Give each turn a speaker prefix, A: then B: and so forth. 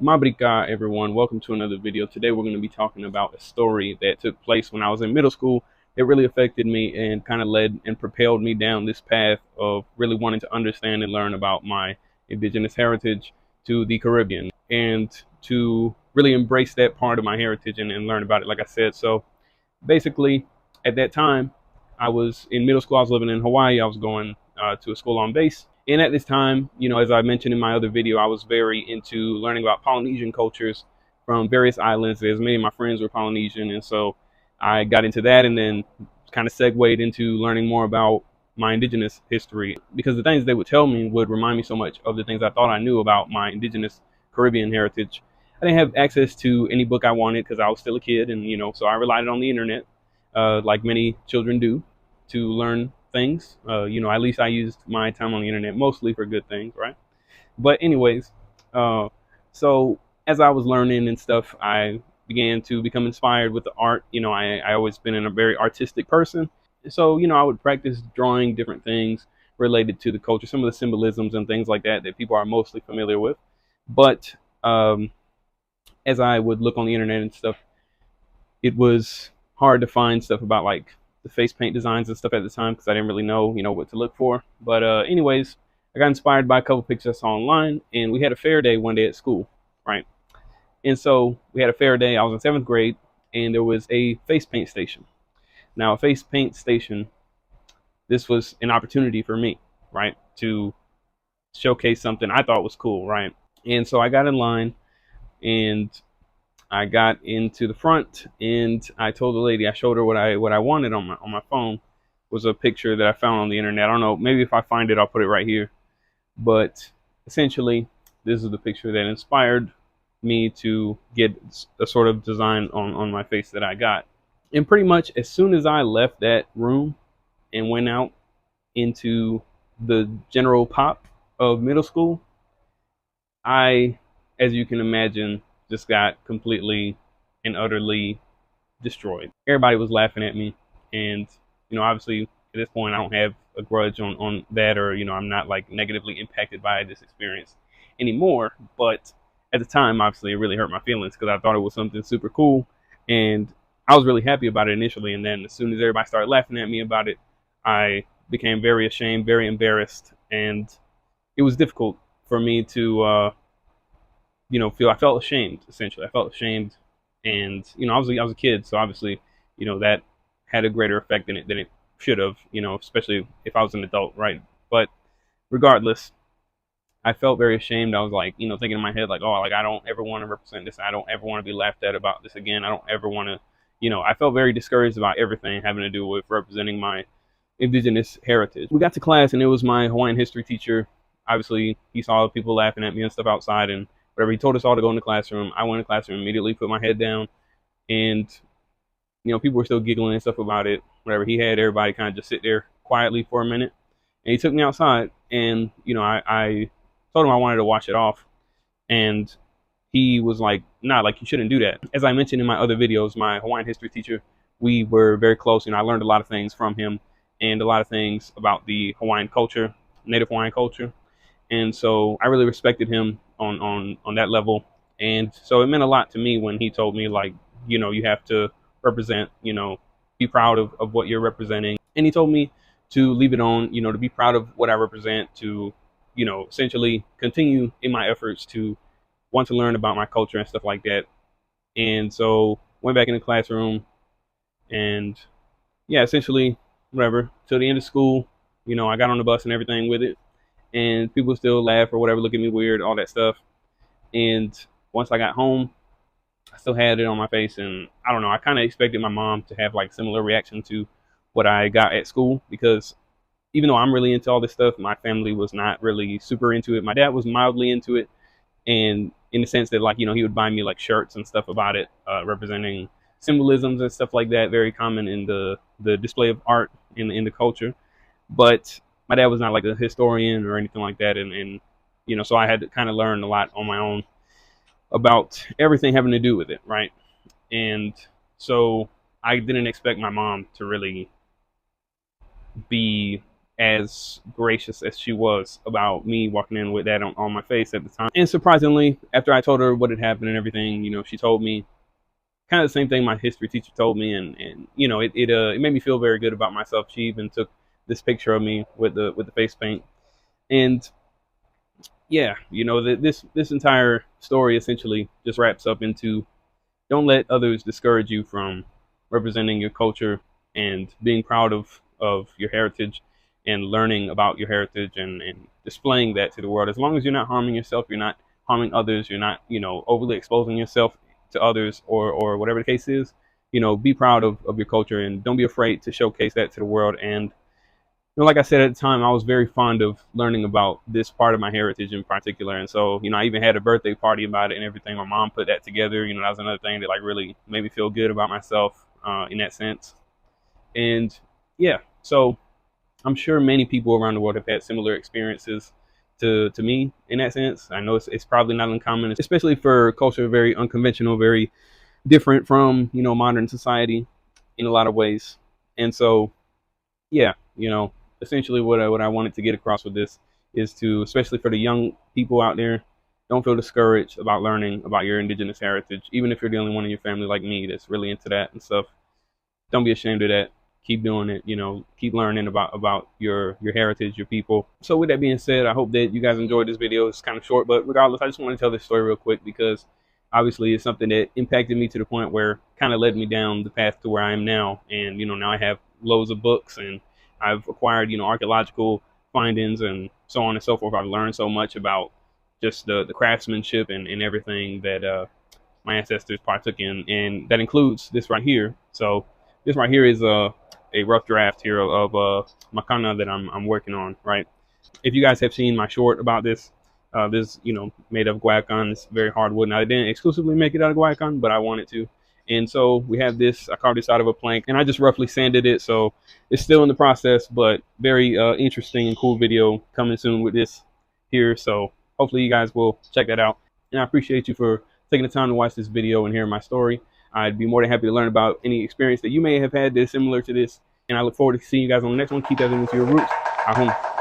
A: Mabrika, everyone. Welcome to another video. Today we're going to be talking about a story that took place when I was in middle school. It really affected me and kind of led and propelled me down this path of really wanting to understand and learn about my indigenous heritage to the Caribbean and to really embrace that part of my heritage and learn about it, like I said. So basically, at that time, I was in middle school. I was living in Hawaii. I was going to a school on base. And at this time, as I mentioned in my other video, I was very into learning about Polynesian cultures from various islands, as many of my friends were Polynesian. And so I got into that and then kind of segued into learning more about my indigenous history because the things they would tell me would remind me so much of the things I thought I knew about my indigenous Caribbean heritage. I didn't have access to any book I wanted because I was still a kid, and so I relied on the internet, like many children do, to learn things. At least I used my time on the internet mostly for good things, right? But anyways, uh, so as I was learning and stuff, I began to become inspired with the art. I always been a very artistic person, so I would practice drawing different things related to the culture, some of the symbolisms and things like that people are mostly familiar with. But as I would look on the internet and stuff, it was hard to find stuff about like the face paint designs and stuff at the time because I didn't really know, what to look for. But anyways, I got inspired by a couple pictures I saw online, and we had a fair day one day at school, right? And so we had a fair day. I was in seventh grade, and there was a face paint station. Now, a face paint station, this was an opportunity for me, right, to showcase something I thought was cool, right? And so I got in line, and I got into the front and I told the lady, I showed her what I wanted on my phone was a picture that I found on the internet. I don't know, maybe if I find it, I'll put it right here. But essentially, this is the picture that inspired me to get a sort of design on my face that I got. And pretty much as soon as I left that room and went out into the general pop of middle school, I, as you can imagine, just got completely and utterly destroyed. Everybody was laughing at me, and obviously at this point I don't have a grudge on that, or I'm not like negatively impacted by this experience anymore. But at the time, obviously, it really hurt my feelings because I thought it was something super cool, and I was really happy about it initially. And then as soon as everybody started laughing at me about it, I became very ashamed, very embarrassed, and it was difficult for me to feel. I felt ashamed. Essentially, I felt ashamed, and I was a kid, so obviously, that had a greater effect than it should have. Especially if I was an adult, right? But regardless, I felt very ashamed. I was like, thinking in my head, like, oh, like I don't ever want to represent this. I don't ever want to be laughed at about this again. I don't ever want to, I felt very discouraged about everything having to do with representing my indigenous heritage. We got to class, and it was my Hawaiian history teacher. Obviously, he saw people laughing at me and stuff outside, and whatever. He told us all to go in the classroom. I went in the classroom immediately, put my head down, and people were still giggling and stuff about it. Whatever. He had everybody kind of just sit there quietly for a minute, and he took me outside, and I told him I wanted to wash it off, and he was like, "Nah, like you shouldn't do that." As I mentioned in my other videos, my Hawaiian history teacher, we were very close. I learned a lot of things from him, and a lot of things about the Hawaiian culture, Native Hawaiian culture, and so I really respected him on that level. And so it meant a lot to me when he told me, like, you have to represent, be proud of what you're representing. And he told me to leave it on, to be proud of what I represent, to essentially continue in my efforts to want to learn about my culture and stuff like that. And so went back in the classroom, and yeah, essentially whatever till the end of school, I got on the bus and everything with it, and people still laugh or whatever, look at me weird, all that stuff. And once I got home, I still had it on my face, and I don't know. I kind of expected my mom to have like similar reaction to what I got at school because even though I'm really into all this stuff, my family was not really super into it. My dad was mildly into it, and in the sense that like he would buy me like shirts and stuff about it, representing symbolisms and stuff like that, very common in the display of art in the culture. But my dad was not like a historian or anything like that, and so I had to kind of learn a lot on my own about everything having to do with it, right? And so I didn't expect my mom to really be as gracious as she was about me walking in with that on my face at the time. And surprisingly, after I told her what had happened and everything, she told me kind of the same thing my history teacher told me, and it made me feel very good about myself. She even took this picture of me with the face paint, and yeah, this entire story essentially just wraps up into: don't let others discourage you from representing your culture and being proud of your heritage and learning about your heritage and displaying that to the world. As long as you're not harming yourself, you're not harming others, you're not, overly exposing yourself to others, or whatever the case is, be proud of your culture and don't be afraid to showcase that to the world. And like I said at the time, I was very fond of learning about this part of my heritage in particular. And so, I even had a birthday party about it and everything. My mom put that together. That was another thing that like really made me feel good about myself in that sense. And yeah, so I'm sure many people around the world have had similar experiences to me in that sense. I know it's probably not uncommon, especially for culture very unconventional, very different from, modern society in a lot of ways. And so, yeah, essentially what I wanted to get across with this is to, especially for the young people out there, don't feel discouraged about learning about your indigenous heritage, even if you're the only one in your family like me that's really into that and stuff. Don't be ashamed of that. Keep doing it. Keep learning about your heritage, your people. So with that being said, I hope that you guys enjoyed this video. It's kind of short, but regardless, I just want to tell this story real quick because obviously it's something that impacted me to the point where kind of led me down the path to where I am now. And now I have loads of books and I've acquired archaeological findings and so on and so forth. I've learned so much about just the craftsmanship and everything that my ancestors partook in, and that includes this right here. So this right here is a rough draft here of Makana that I'm working on, right? If you guys have seen my short about this, this made of guayacan. It's very hard wood. Now I didn't exclusively make it out of guayacan, but I wanted to. And so we have this. I carved this out of a plank, and I just roughly sanded it, so it's still in the process. But very interesting and cool video coming soon with this here. So hopefully you guys will check that out. And I appreciate you for taking the time to watch this video and hear my story. I'd be more than happy to learn about any experience that you may have had that's similar to this. And I look forward to seeing you guys on the next one. Keep that into your roots. Ahum.